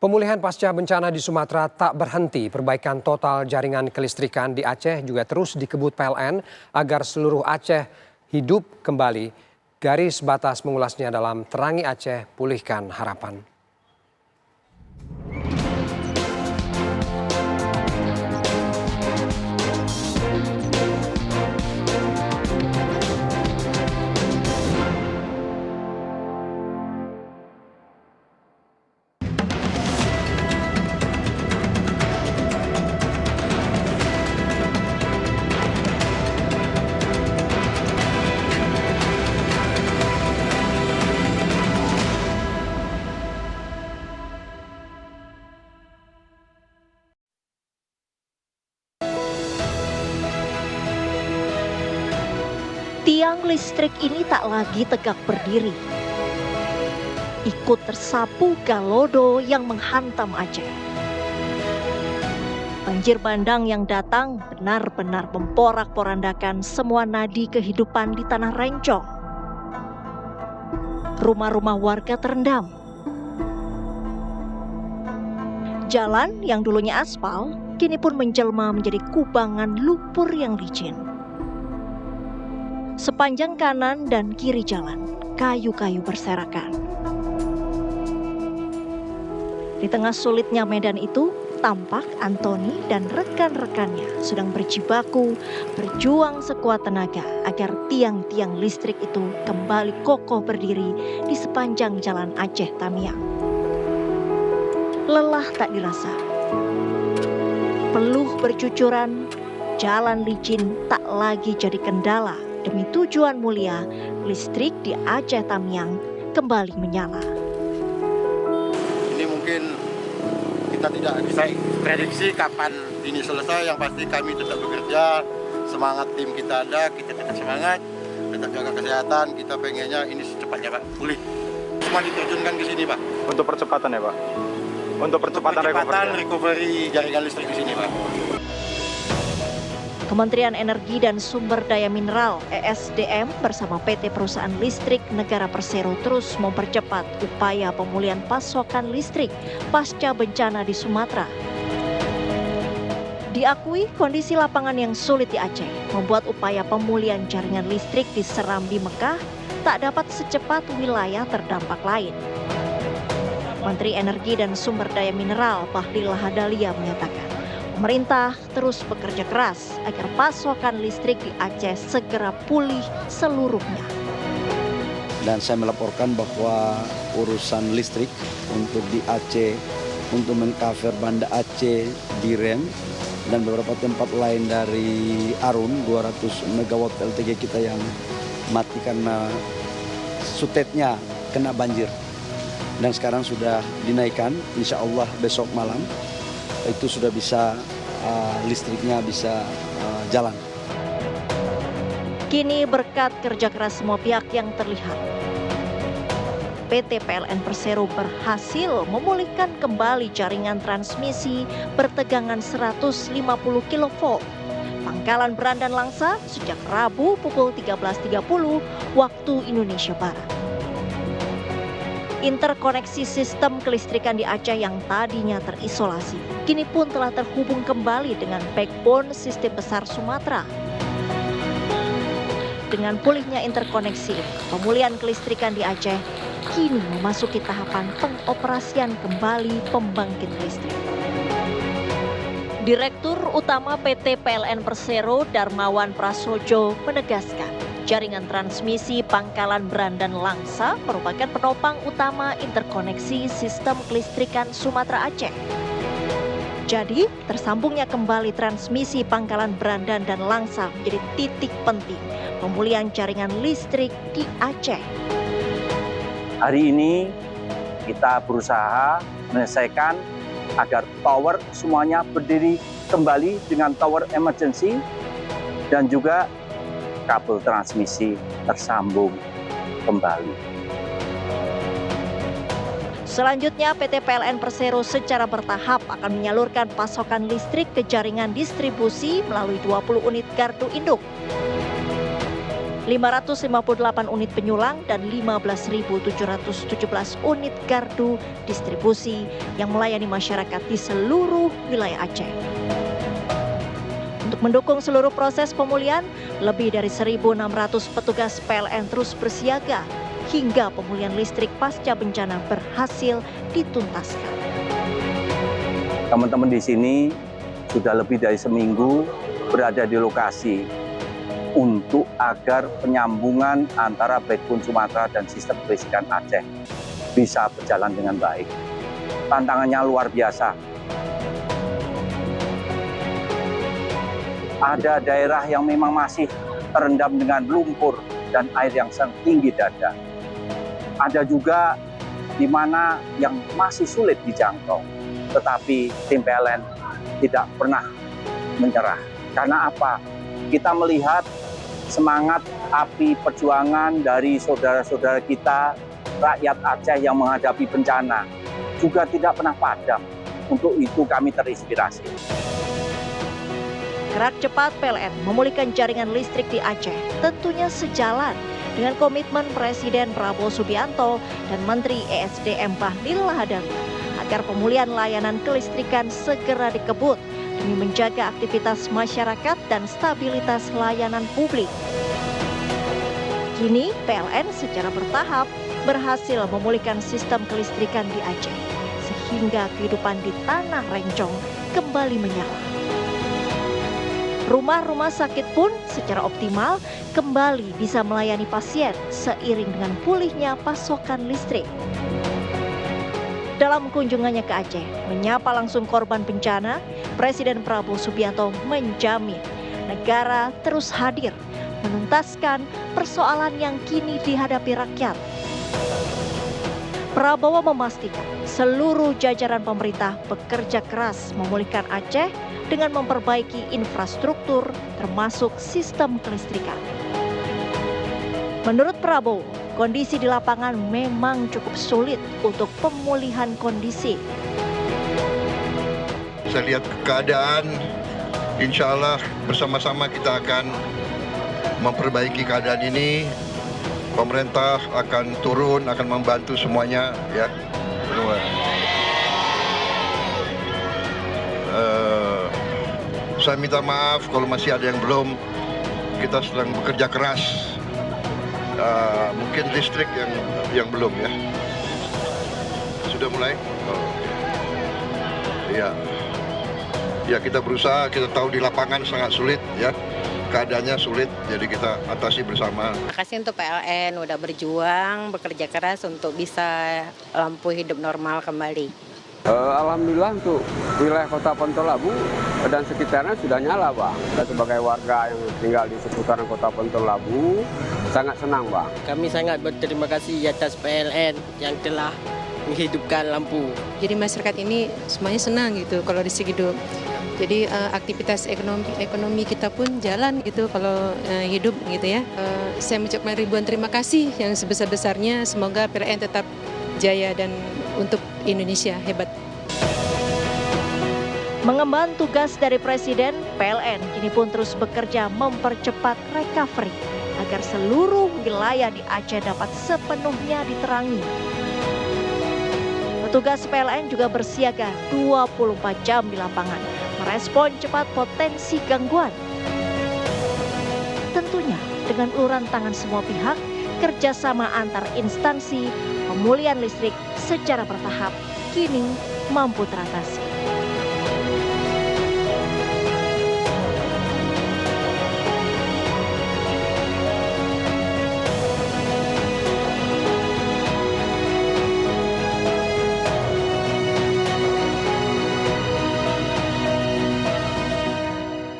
Pemulihan pasca bencana di Sumatera tak berhenti. Perbaikan total jaringan kelistrikan di Aceh juga terus dikebut PLN agar seluruh Aceh hidup kembali. Garis batas mengulasnya dalam Terangi Aceh, Pulihkan Harapan. Tiang listrik ini tak lagi tegak berdiri. Ikut tersapu galodo yang menghantam Aceh. Banjir bandang yang datang benar-benar memporak-porandakan semua nadi kehidupan di tanah Rencong. Rumah-rumah warga terendam. Jalan yang dulunya aspal, kini pun menjelma menjadi kubangan lumpur yang licin. Sepanjang kanan dan kiri jalan, kayu-kayu berserakan. Di tengah sulitnya medan itu, tampak Antoni dan rekan-rekannya sedang berjibaku, berjuang sekuat tenaga agar tiang-tiang listrik itu kembali kokoh berdiri di sepanjang jalan Aceh Tamiang. Lelah tak dirasa. Peluh bercucuran, jalan licin tak lagi jadi kendala. Demi tujuan mulia, listrik di Aceh Tamiang kembali menyala. Ini mungkin kita tidak bisa prediksi kapan ini selesai. Yang pasti kami tetap bekerja, semangat tim kita ada, kita tetap semangat, tetap jaga kesehatan. Kita pengennya ini secepatnya Pak, pulih. Semua diterjunkan ke sini Pak. Untuk percepatan ya Pak? Untuk percepatan recovery jaringan listrik di sini Pak. Kementerian Energi dan Sumber Daya Mineral (ESDM) bersama PT Perusahaan Listrik Negara Persero terus mempercepat upaya pemulihan pasokan listrik pasca bencana di Sumatera. Diakui kondisi lapangan yang sulit di Aceh membuat upaya pemulihan jaringan listrik di Serambi Mekah tak dapat secepat wilayah terdampak lain. Menteri Energi dan Sumber Daya Mineral Bahlil Lahadalia menyatakan, pemerintah terus bekerja keras agar pasokan listrik di Aceh segera pulih seluruhnya. Dan saya melaporkan bahwa urusan listrik untuk di Aceh, untuk mengcover Banda Aceh, Biren, dan beberapa tempat lain dari Arun, 200 MW LTG kita yang mati karena sutetnya kena banjir. Dan sekarang sudah dinaikkan, insya Allah besok malam itu sudah bisa listriknya bisa jalan. Kini berkat kerja keras semua pihak yang terlihat, PT PLN Persero berhasil memulihkan kembali jaringan transmisi bertegangan 150 kV Pangkalan Berandan Langsa sejak Rabu pukul 13.30 waktu Indonesia Barat. Interkoneksi sistem kelistrikan di Aceh yang tadinya terisolasi, kini pun telah terhubung kembali dengan backbone sistem besar Sumatera. Dengan pulihnya interkoneksi, pemulihan kelistrikan di Aceh kini memasuki tahapan pengoperasian kembali pembangkit listrik. Direktur Utama PT PLN Persero Darmawan Prasojo menegaskan, jaringan transmisi Pangkalan Berandan Langsa merupakan penopang utama interkoneksi sistem kelistrikan Sumatera Aceh. Jadi, tersambungnya kembali transmisi Pangkalan Berandan dan Langsa menjadi titik penting pemulihan jaringan listrik di Aceh. Hari ini kita berusaha menyelesaikan agar tower semuanya berdiri kembali dengan tower emergency dan juga kabel transmisi tersambung kembali. Selanjutnya, PT PLN Persero secara bertahap akan menyalurkan pasokan listrik ke jaringan distribusi melalui 20 unit gardu induk. 558 unit penyulang dan 15.717 unit gardu distribusi yang melayani masyarakat di seluruh wilayah Aceh. Untuk mendukung seluruh proses pemulihan, lebih dari 1.600 petugas PLN terus bersiaga hingga pemulihan listrik pasca bencana berhasil dituntaskan. Teman-teman di sini sudah lebih dari seminggu berada di lokasi untuk agar penyambungan antara backbone Sumatera dan sistem kelistrikan Aceh bisa berjalan dengan baik. Tantangannya luar biasa. Ada daerah yang memang masih terendam dengan lumpur dan air yang sangat tinggi dada. Ada juga di mana yang masih sulit dijangkau. Tetapi tim PLN tidak pernah menyerah. Karena apa? Kita melihat semangat api perjuangan dari saudara-saudara kita, rakyat Aceh yang menghadapi bencana, juga tidak pernah padam. Untuk itu kami terinspirasi. Gerak cepat PLN memulihkan jaringan listrik di Aceh tentunya sejalan dengan komitmen Presiden Prabowo Subianto dan Menteri ESDM Bahlil Lahadalia agar pemulihan layanan kelistrikan segera dikebut demi menjaga aktivitas masyarakat dan stabilitas layanan publik. Kini PLN secara bertahap berhasil memulihkan sistem kelistrikan di Aceh sehingga kehidupan di Tanah Rencong kembali menyala. Rumah-rumah sakit pun secara optimal kembali bisa melayani pasien seiring dengan pulihnya pasokan listrik. Dalam kunjungannya ke Aceh, menyapa langsung korban bencana, Presiden Prabowo Subianto menjamin negara terus hadir menuntaskan persoalan yang kini dihadapi rakyat. Prabowo memastikan seluruh jajaran pemerintah bekerja keras memulihkan Aceh dengan memperbaiki infrastruktur termasuk sistem kelistrikan. Menurut Prabowo, kondisi di lapangan memang cukup sulit untuk pemulihan kondisi. Saya lihat keadaan, insya Allah bersama-sama kita akan memperbaiki keadaan ini. Pemerintah akan turun, akan membantu semuanya, ya. Saya minta maaf kalau masih ada yang belum. Kita sedang bekerja keras. Mungkin listrik yang belum, ya. Sudah mulai? Oh. Ya. Ya, kita berusaha, kita tahu di lapangan sangat sulit, ya. Keadaannya sulit, jadi kita atasi bersama. Terima kasih untuk PLN udah berjuang, bekerja keras untuk bisa lampu hidup normal kembali. Alhamdulillah untuk wilayah Kota Pontolabu dan sekitarnya sudah nyala, Bang. Kita sebagai warga yang tinggal di seputaran Kota Pontolabu sangat senang, Bang. Kami sangat berterima kasih atas PLN yang telah menghidupkan lampu. Jadi masyarakat ini semuanya senang gitu kalau di sini hidup. Jadi aktivitas ekonomi kita pun jalan gitu kalau hidup gitu ya. Saya mengucapkan ribuan terima kasih yang sebesar-besarnya. Semoga PLN tetap jaya dan untuk Indonesia hebat. Mengemban tugas dari Presiden, PLN kini pun terus bekerja mempercepat recovery agar seluruh wilayah di Aceh dapat sepenuhnya diterangi. Petugas PLN juga bersiaga 24 jam di lapangan, merespon cepat potensi gangguan. Tentunya dengan uluran tangan semua pihak, kerjasama antar instansi, pemulihan listrik secara bertahap kini mampu teratasi.